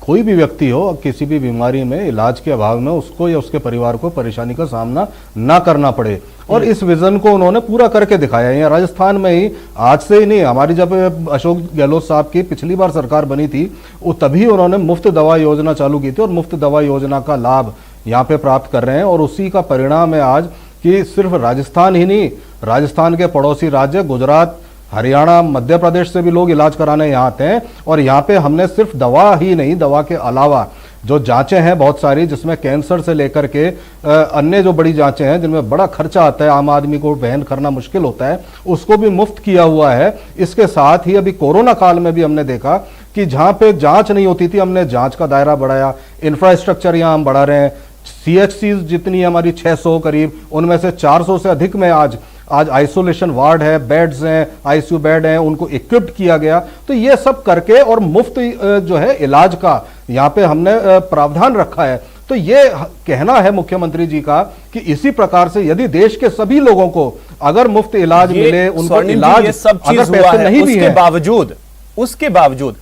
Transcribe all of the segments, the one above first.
कोई भी व्यक्ति हो किसी भी बीमारी में इलाज के अभाव में उसको या उसके परिवार को परेशानी का सामना ना करना पड़े, और इस विजन को उन्होंने पूरा करके दिखाया है। राजस्थान में ही आज से ही नहीं, हमारी जब अशोक गहलोत साहब की पिछली बार सरकार बनी थी वो तभी उन्होंने मुफ्त दवा योजना चालू की थी, और मुफ्त दवा योजना का लाभ यहाँ पे प्राप्त कर रहे हैं। और उसी का परिणाम है आज कि सिर्फ राजस्थान ही नहीं, राजस्थान के पड़ोसी राज्य गुजरात, हरियाणा, मध्य प्रदेश से भी लोग इलाज कराने यहाँ आते हैं। और यहाँ पे हमने सिर्फ दवा ही नहीं, दवा के अलावा जो जांचें हैं बहुत सारी, जिसमें कैंसर से लेकर के अन्य जो बड़ी जांचें हैं जिनमें बड़ा खर्चा आता है, आम आदमी को वहन करना मुश्किल होता है, उसको भी मुफ्त किया हुआ है। इसके साथ ही अभी कोरोना काल में भी हमने देखा कि जहाँ पे जांच नहीं होती थी, हमने जांच का दायरा बढ़ाया, इंफ्रास्ट्रक्चर यहाँ हम बढ़ा रहे हैं। CHC जितनी हमारी 600 करीब, उनमें से 400 से अधिक में आज आइसोलेशन वार्ड है, बेड्स हैं, ICU बेड हैं, उनको इक्विप्ड किया गया। तो ये सब करके और मुफ्त जो है इलाज का यहाँ पे हमने प्रावधान रखा है। तो ये कहना है मुख्यमंत्री जी का कि इसी प्रकार से यदि देश के सभी लोगों को अगर मुफ्त इलाज मिले, उनको इलाज ये सब चीज अगर पैसे नहीं भी हैं, उसके बावजूद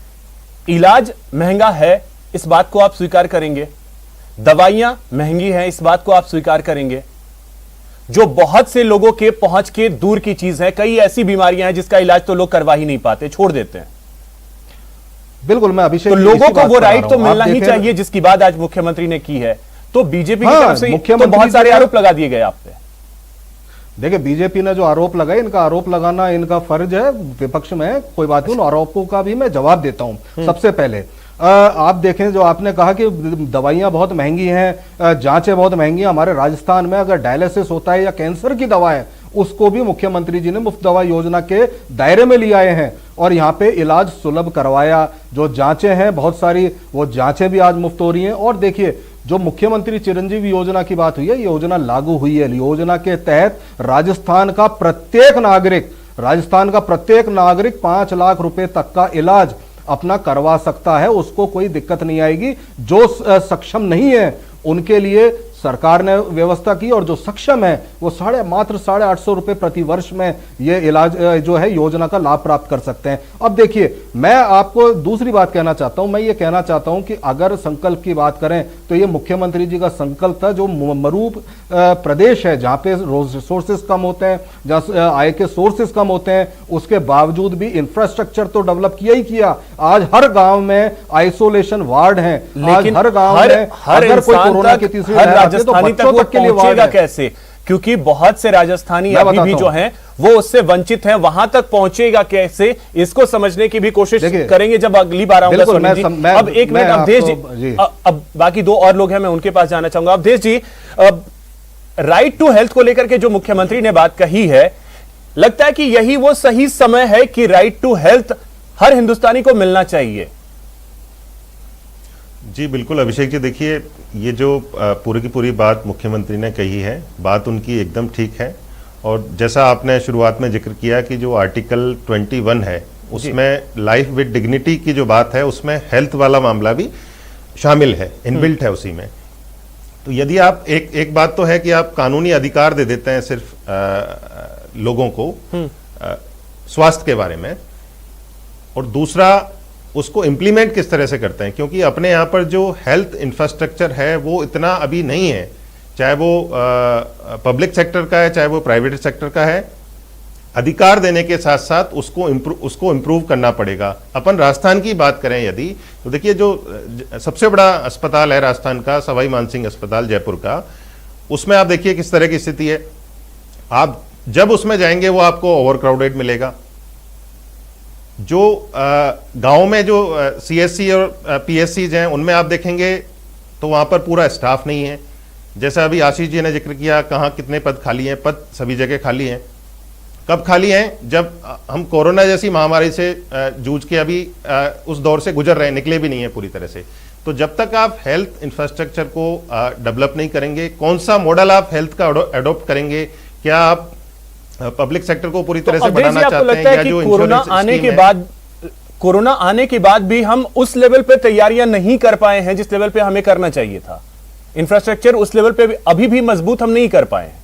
इलाज महंगा है, इस बात को आप स्वीकार करेंगे? दवाइयां महंगी हैं, इस बात को आप स्वीकार करेंगे? जो बहुत से लोगों के पहुंच के दूर की चीज है, कई ऐसी बीमारियां हैं जिसका इलाज तो लोग करवा ही नहीं पाते, छोड़ देते हैं। बिल्कुल, मैं अभिषेक, तो लोगों को वो राइट तो मिलना ही चाहिए जिसकी बात आज मुख्यमंत्री ने की है। तो बीजेपी की तरफ से तो बहुत सारे आरोप लगा दिए गए आप पे। देखिए, बीजेपी ने जो आरोप लगाए, इनका आरोप लगाना इनका फर्ज है, विपक्ष में कोई बात नहीं, उन आरोपों का भी मैं जवाब देता हूं। सबसे पहले आप देखें, जो आपने कहा कि दवाइयां बहुत महंगी हैं, जांचें बहुत महंगी हैं। हमारे राजस्थान में अगर डायलिसिस होता है या कैंसर की दवा है, उसको भी मुख्यमंत्री जी ने मुफ्त दवा योजना के दायरे में ले आए हैं और यहाँ पे इलाज सुलभ करवाया। जो जांचें हैं बहुत सारी, वो जांचें भी आज मुफ्त हो रही हैं। और देखिए, जो मुख्यमंत्री चिरंजीवी योजना की बात हुई है, योजना लागू हुई है। योजना के तहत राजस्थान का प्रत्येक नागरिक 5 लाख रुपए तक का इलाज अपना करवा सकता है, उसको कोई दिक्कत नहीं आएगी। जो सक्षम नहीं है उनके लिए सरकार ने व्यवस्था की, और जो सक्षम है वो मात्र 850 रुपए प्रति वर्ष में ये इलाज जो है योजना का लाभ प्राप्त कर सकते हैं। अब देखिए, मैं आपको दूसरी बात कहना चाहता हूं। मैं ये कहना चाहता हूं कि अगर संकल्प की बात करें तो ये मुख्यमंत्री जी का संकल्प था। जो मरूप प्रदेश है, जहां पे रिसोर्सेस कम होते हैं, जहां आय के सोर्सेस कम होते हैं, उसके बावजूद भी इंफ्रास्ट्रक्चर तो डेवलप किया ही किया। आज हर गांव में आइसोलेशन वार्ड है, आज हर गांव में अगर कोई कोरोना की तीसरी राजस्थानी तक वो पहुंचेगा कैसे? क्योंकि बहुत से राजस्थानी अभी भी जो हैं वो उससे वंचित हैं, वहां तक पहुंचेगा कैसे, इसको समझने की भी कोशिश करेंगे जब अगली बार आऊंगा। अब एक मिनट, अवधेश जी, अब बाकी 2 और लोग हैं, मैं उनके पास जाना चाहूंगा। अवधेश जी, राइट टू हेल्थ को लेकर के जो मुख्यमंत्री ने बात कही है, लगता है कि यही वो सही समय है कि राइट टू हेल्थ हर हिंदुस्तानी को मिलना चाहिए? जी बिल्कुल अभिषेक जी, देखिए, ये जो पूरी की पूरी बात मुख्यमंत्री ने कही है, बात उनकी एकदम ठीक है। और जैसा आपने शुरुआत में जिक्र किया कि जो आर्टिकल 21 है उसमें लाइफ विद डिग्निटी की जो बात है, उसमें हेल्थ वाला मामला भी शामिल है, इनबिल्ट है उसी में। तो यदि आप एक बात तो है कि आप कानूनी अधिकार दे देते हैं सिर्फ लोगों को स्वास्थ्य के बारे में, और दूसरा उसको इंप्लीमेंट किस तरह से करते हैं, क्योंकि अपने यहाँ पर जो हेल्थ इंफ्रास्ट्रक्चर है वो इतना अभी नहीं है, चाहे वो पब्लिक सेक्टर का है चाहे वो प्राइवेट सेक्टर का है। अधिकार देने के साथ साथ उसको इम्प्रूव करना पड़ेगा। अपन राजस्थान की बात करें यदि, तो देखिए, जो सबसे बड़ा अस्पताल है राजस्थान का, सवाई मानसिंह अस्पताल जयपुर का, उसमें आप देखिए किस तरह की स्थिति है। आप जब उसमें जाएंगे वो आपको ओवरक्राउडेड मिलेगा। जो गांव में जो CSC और PSCs हैं उनमें आप देखेंगे तो वहां पर पूरा स्टाफ नहीं है। जैसा अभी आशीष जी ने जिक्र किया, कहाँ कितने पद खाली हैं, पद सभी जगह खाली हैं। कब खाली हैं? जब हम कोरोना जैसी महामारी से जूझ के अभी उस दौर से गुजर रहे हैं, निकले भी नहीं है पूरी तरह से। तो जब तक आप हेल्थ इंफ्रास्ट्रक्चर को डेवलप नहीं करेंगे, कौन सा मॉडल आप हेल्थ का अडॉप्ट करेंगे? क्या आप पब्लिक सेक्टर को पूरी तरह से बढ़ाना चाहते हैं, या जो कोरोना आने के बाद भी हम उस लेवल पे तैयारियां नहीं कर पाए हैं जिस लेवल पे हमें करना चाहिए था? इंफ्रास्ट्रक्चर उस लेवल पे अभी भी मजबूत हम नहीं कर पाए हैं।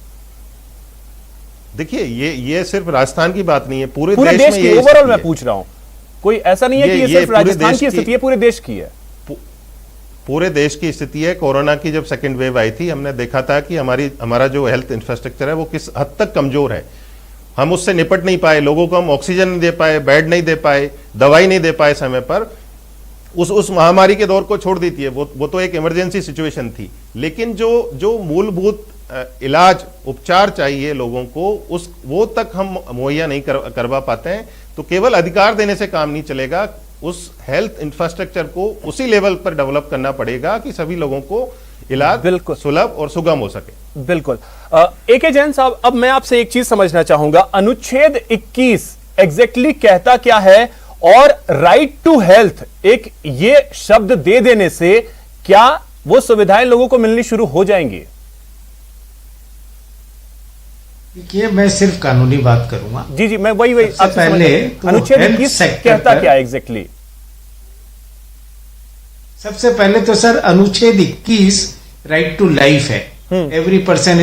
देखिए, ये सिर्फ राजस्थान की बात नहीं है, पूरे देश की ओवरऑल मैं पूछ रहा हूं। कोई ऐसा नहीं है कि ये सिर्फ राजस्थान की स्थिति है, पूरे देश की है। पूरे देश की स्थिति है। कोरोना की जब सेकेंड वेव आई थी, हमने देखा था कि हमारा जो हेल्थ इंफ्रास्ट्रक्चर है वो किस हद तक कमजोर है। हम उससे निपट नहीं पाए, लोगों को हम ऑक्सीजन नहीं दे पाए, बेड नहीं दे पाए, दवाई नहीं दे पाए समय पर। उस महामारी के दौर को छोड़ दीजिए, वो तो एक इमरजेंसी सिचुएशन थी, लेकिन जो मूलभूत इलाज उपचार चाहिए लोगों को, वो तक हम मुहैया नहीं करवा पाते हैं। तो केवल अधिकार देने से काम नहीं चलेगा, उस हेल्थ इंफ्रास्ट्रक्चर को उसी लेवल पर डेवलप करना पड़ेगा कि सभी लोगों को इलाज बिल्कुल सुलभ और सुगम हो सके। बिल्कुल। AK जैन साहब, अब मैं आपसे एक चीज समझना चाहूंगा, अनुच्छेद 21 एग्जैक्टली कहता क्या है, और राइट टू हेल्थ एक ये शब्द दे देने से क्या वो सुविधाएं लोगों को मिलनी शुरू हो जाएंगी? देखिए, मैं सिर्फ कानूनी बात करूंगा। जी, मैं वही सबसे पहले तो अनुच्छेद 21 कहता क्या एग्जैक्टली? सबसे पहले तो सर अनुच्छेद 21 राइट टू लाइफ है। Every person is